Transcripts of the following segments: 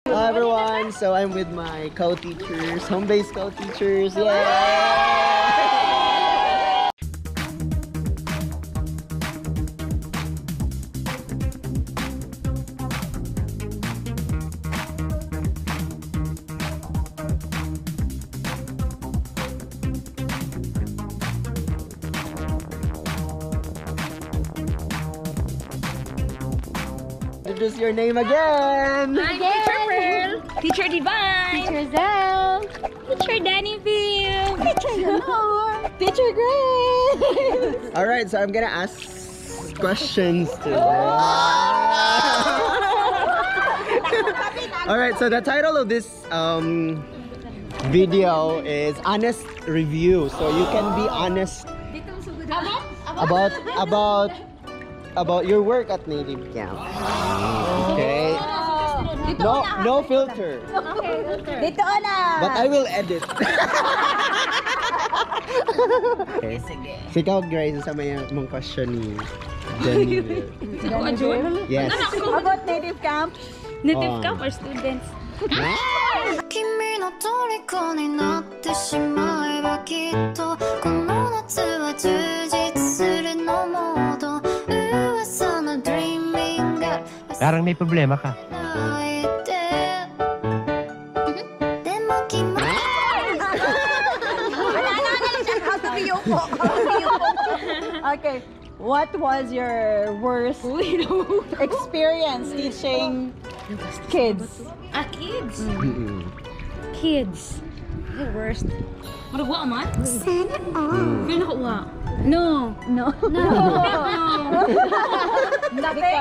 Hello everyone, so I'm with my co-teachers, home-based co-teachers, yay! Introduce your name again! I'm Teacher Pearl, Teacher Divine, Teacher Zell, Teacher Dannyville, Teacher Lenore, Teacher Grace. Alright, so I'm gonna ask questions today. Alright, so the title of this video is Honest Review. So you can be honest about your work at NativeCamp. Okay? No filter. Dito na. But I will edit. Okay. So ikaw, Grace, sa may mong question ni Jenny. Yes. About NativeCamp. NativeCamp or students? Parang may problema ka. Okay, what was your worst experience teaching kids? Kids? Kids. The worst. Maragwa man? Feel nakuha. No. Nothing?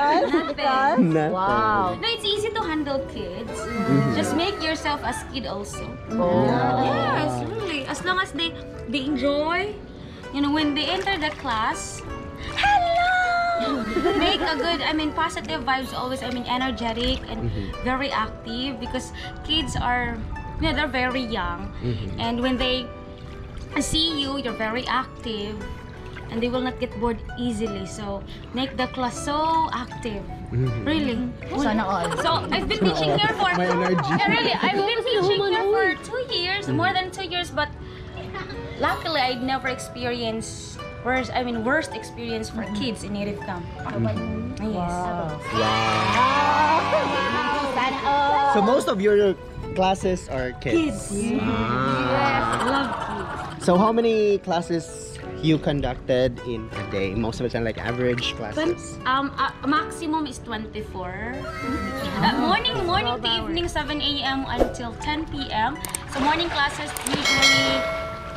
Wow. No, it's easy to handle kids. Just make yourself as kid also. Oh. Yes, really. As long as they enjoy, you know, when they enter the class, hello! Make a good, positive vibes always. Energetic and very active because kids are, they're very young. And when they see you, you're very active. And they will not get bored easily. So, make the class so active. Really. Sana all. So, I've been teaching here for... My energy. Really, I've been teaching here for 2 years, more than 2 years, but luckily, I'd never experienced worst experience for kids in NativeCamp. Yes. Wow. So most of your classes are kids? Yes, I love kids. So how many classes you conducted in a day? Most of the time, like average classes? Maximum is 24. Morning to evening, 7 a.m. until 10 p.m. So morning classes usually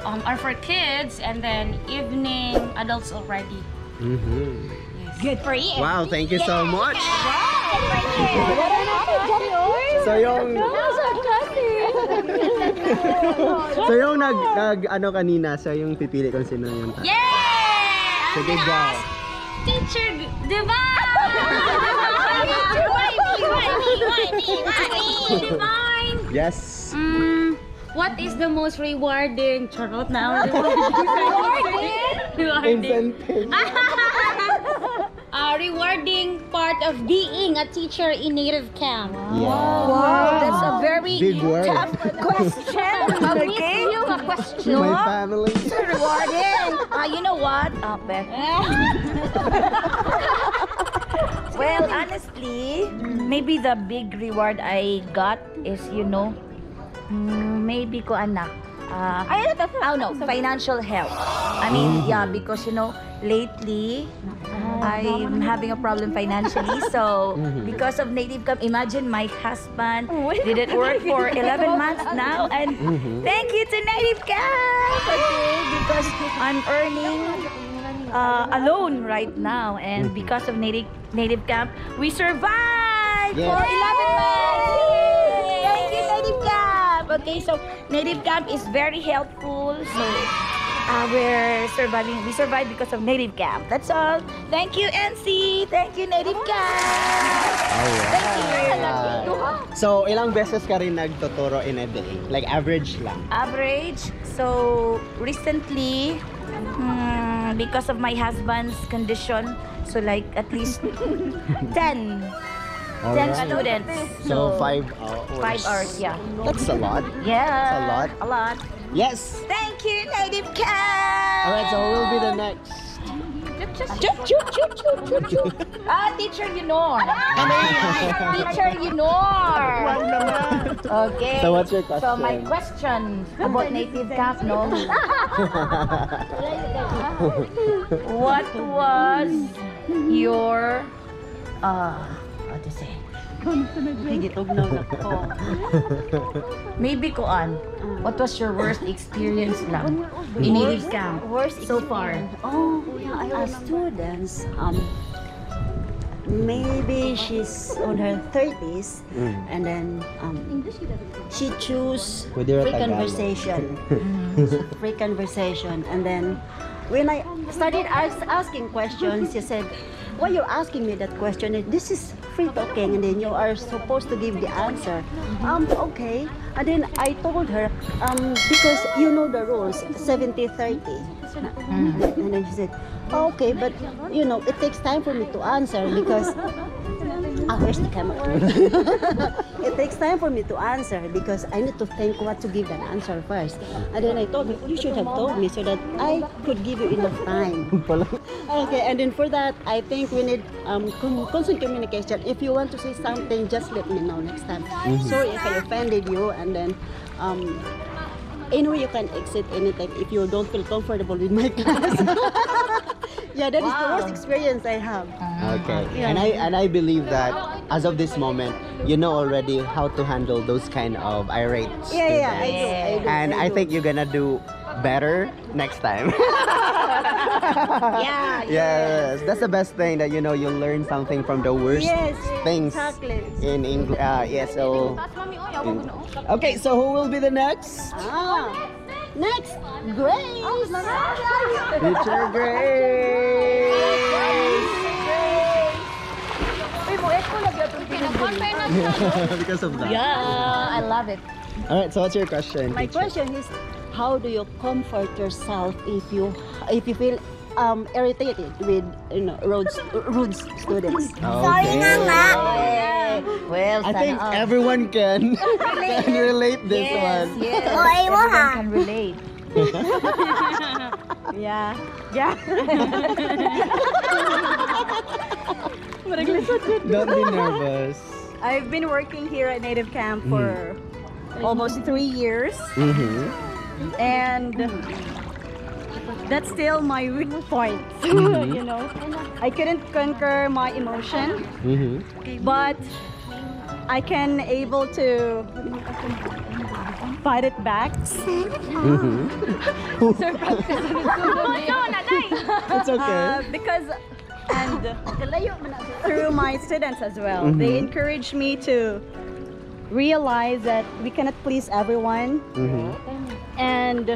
are for kids, and then evening adults already. Yes. Good for you. Wow, thank you so much. So yung ano kanina, so yung pipili kung sino yung Yeah! Sige, go. Teacher Divine! Divine! Yes. What is the most rewarding? Charot na. Incentive. Rewarding part of being a teacher in NativeCamp. Wow, that's a very big word. tough question. Okay, you a question. My family. So rewarding. You know what? Well, honestly, maybe the big reward I got is, maybe ko anak. Financial help. Because lately I'm having a problem financially. So because of NativeCamp, imagine my husband didn't work for 11 months now, and thank you to NativeCamp. Okay, because I'm earning alone right now, and because of NativeCamp, we survived for 11 months. Yay! Thank you, NativeCamp. Okay, so NativeCamp is very helpful. So we're surviving. We survived because of NativeCamp. That's all. Thank you, NC. Thank you, NativeCamp. Thank you. So, ilang beses ka rin nagtuturo in a day? Like average lang? Average. So recently, because of my husband's condition, so like at least 10 All 10 right. students. So 5 hours. 5 hours, yeah. That's a lot. Yeah. That's a lot. A lot. Yes. Thank you, NativeCamp. All right. So who will be the next? Teacher Yunor. Teacher Yunor. Okay. So what's your question? So my question about NativeCamp, no? What was your what to say? Maybe koan. What was your worst experience lang in NativeCamp so far? Oh, yeah, students. Maybe she's on her 30s, and then she choose Pwede ra free Tagalog. conversation. Free conversation, and then when I started asking questions, she said, "Why you're asking me that question? This is free talking, and then you are supposed to give the answer." Okay. And then I told her, because you know the rules, 70-30. And then she said, okay, but you know, it takes time for me to answer because where's the camera? It takes time for me to answer because I need to think what to give an answer first. And then I told her, you should have told me so that I could give you enough time. Okay, and then for that, I think we need constant communication. If you want to say something, just let me know next time. Sorry if I offended you, and then anyway, you can exit anytime if you don't feel comfortable with my class. Yeah, that is the worst experience I have. Okay. And I believe that as of this moment, you know already how to handle those kind of irate students. Yeah, I do. And I think you're gonna do better next time. Yeah. Yes, that's the best thing that you know you learn something from the worst Yes, things exactly. in English. Yeah, so okay, so who will be the next? Next, Grace. Teacher Grace. Because of that. Yeah, I love it. All right, so what's your question? My teacher? question is, how do you comfort yourself if you feel irritated with rude students? Okay. Well, I think everyone can relate this one. Yes, everyone can relate. Yeah. Don't be nervous. I've been working here at NativeCamp for almost 3 years, and that's still my weak point. You know, I couldn't conquer my emotion, but I can able to fight it back. It's okay. Because and through my students as well, they encourage me to realize that we cannot please everyone, and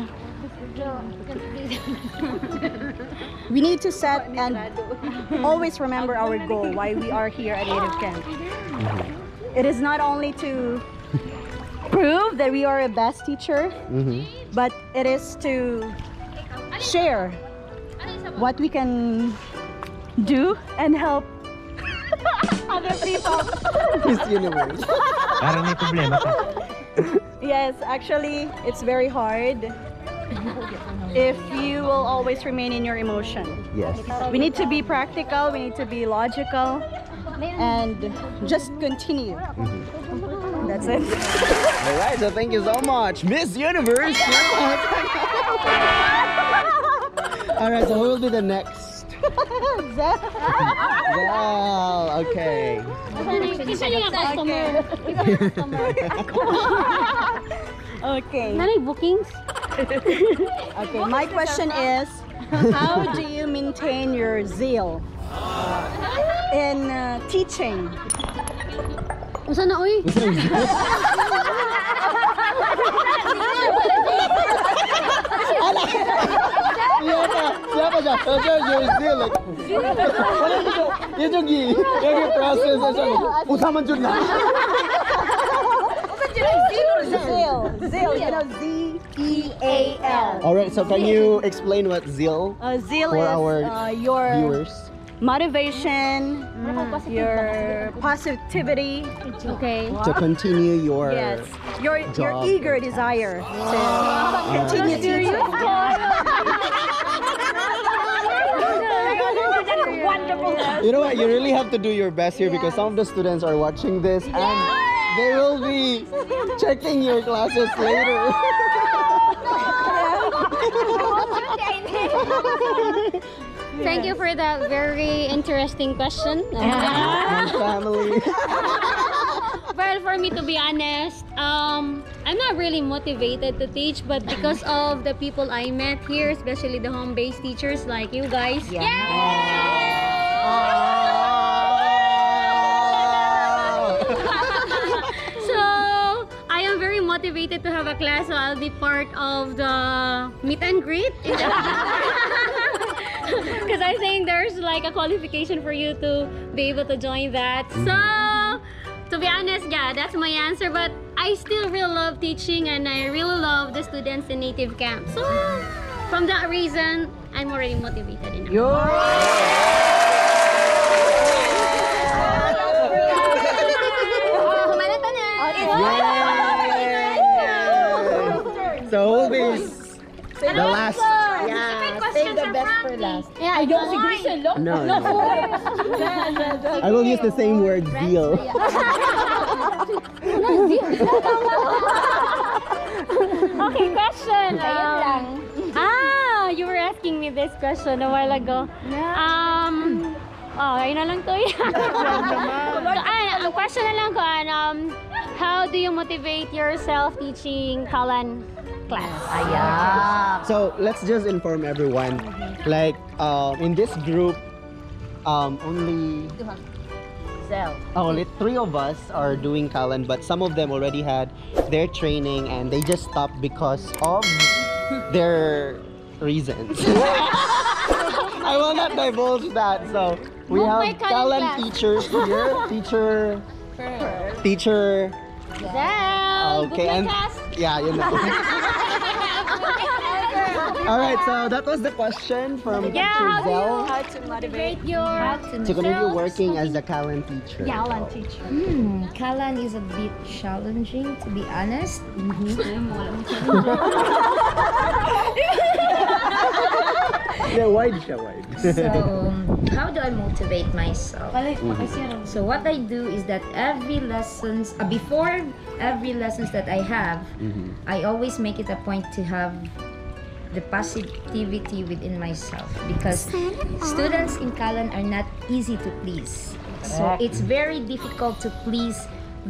we need to set and always remember our goal, why we are here at NativeCamp. It is not only to prove that we are a best teacher, but it is to share what we can do and help other people. Miss Universe. Parang may problema ka. Yes, actually, it's very hard if you will always remain in your emotion. Yes. We need to be practical, we need to be logical, and just continue. That's it. All right, so thank you so much, Miss Universe. All right, so who will be the next? Zal. Okay. Okay. Nanay bookings? Okay, my question is, how do you maintain your zeal in teaching? Usa na, uy? Siapa siya? You're still like, yun yung process na siya. Usaman dyan na. Zeal, you know, Z-E-A-L. Alright, so can you explain what zeal Zeal for is our your viewers? motivation, your positivity, Okay. To continue your yes, your job eager or desire to continue teaching. Wonderful. You know what? You really have to do your best here because some of the students are watching this and they will be checking your classes later. Thank you for that very interesting question. And family. Well, for me, to be honest, I'm not really motivated to teach, but because of the people I met here, especially the home-based teachers like you guys. So I am very motivated to have a class, so I'll be part of the meet and greet. Because I think there's like a qualification for you to be able to join that. So, to be honest, yeah, that's my answer. But I still really love teaching and I really love the students in NativeCamp. So, from that reason, I'm already motivated enough. So Homebased, the last. Save the best for last. Yeah, I don't agree. No. I will use the same word, zeal. Okay, question. You were asking me this question a while ago. Ayun na lang to. Ang question na lang ko, how do you motivate yourself teaching Kalan class? So let's just inform everyone. Like in this group, only only 3 of us are doing Kalan, but some of them already had their training and they just stopped because of their reasons. I will not divulge that. So we have Kalan teachers here. Teacher. Okay, and yeah, you know. All right, so that was the question from Teacher Zell. How to motivate To continue working as a Kalan teacher. Kalan is a bit challenging, to be honest. Yeah, wide siya, wide. So, how do I motivate myself? So what I do is that before every lessons that I have, I always make it a point to have the positivity within myself because students in Kalan are not easy to please. So it's very difficult to please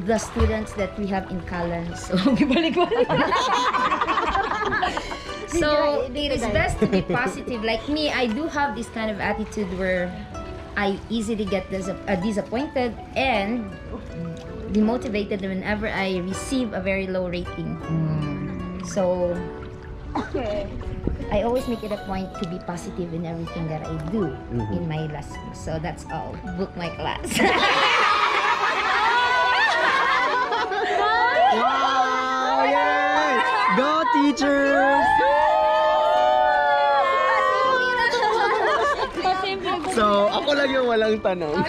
the students that we have in Kalan. So it is best to be positive. Like me, I do have this kind of attitude where I easily get disappointed and demotivated whenever I receive a very low rating. So I always make it a point to be positive in everything that I do in my lessons. So that's all. Book my class. Wow! Yay! Go teachers! So, ako lang yung walang tanong.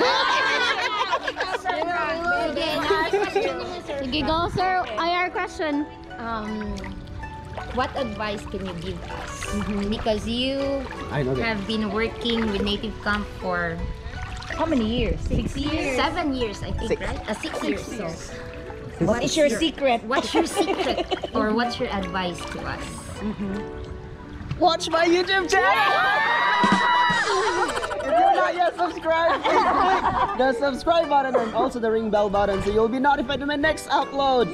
Sige, go sir. IR question. What advice can you give us? Because you have been working with NativeCamp for how many years? 6 years? 7 years, I think, right? 6 years. So, what is your secret? What's your secret? Or what's your advice to us? Watch my YouTube channel! If you're not yet subscribed, please click the subscribe button and also the ring bell button so you'll be notified when my next upload.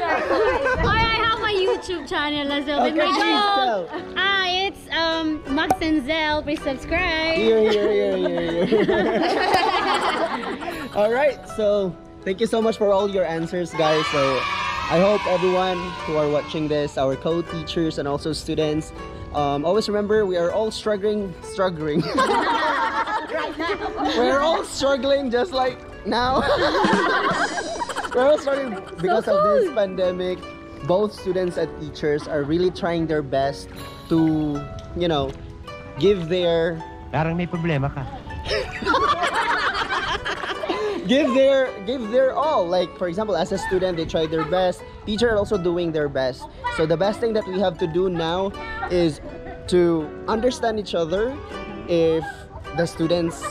I have my YouTube channel as well. Okay, please tell. It's Max and Zell. Please subscribe. Here. Alright, so thank you so much for all your answers, guys. So I hope everyone who are watching this, our co-teachers and also students, always remember we are all struggling. We're all struggling just like now. We're all struggling because of this pandemic. Both students and teachers are really trying their best to, give their Parang may problema ka. give their all. Like for example, as a student, they try their best. Teacher are also doing their best. So the best thing that we have to do now is to understand each other. If the students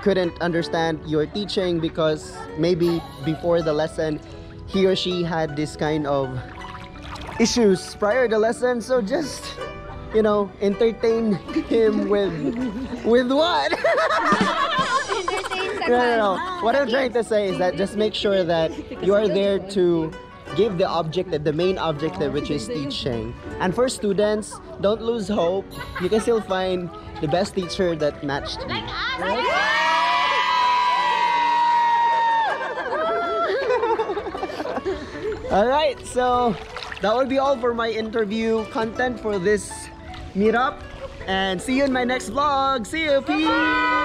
couldn't understand your teaching because maybe before the lesson he or she had this kind of issues prior to the lesson, so just, you know, entertain him with what? No. What I'm trying to say is that just make sure that you are there to give the objective, the main objective, which is teaching. And for students, don't lose hope. You can still find the best teacher that matched you. Alright, so that will be all for my interview content for this meetup. And see you in my next vlog. See you, peace!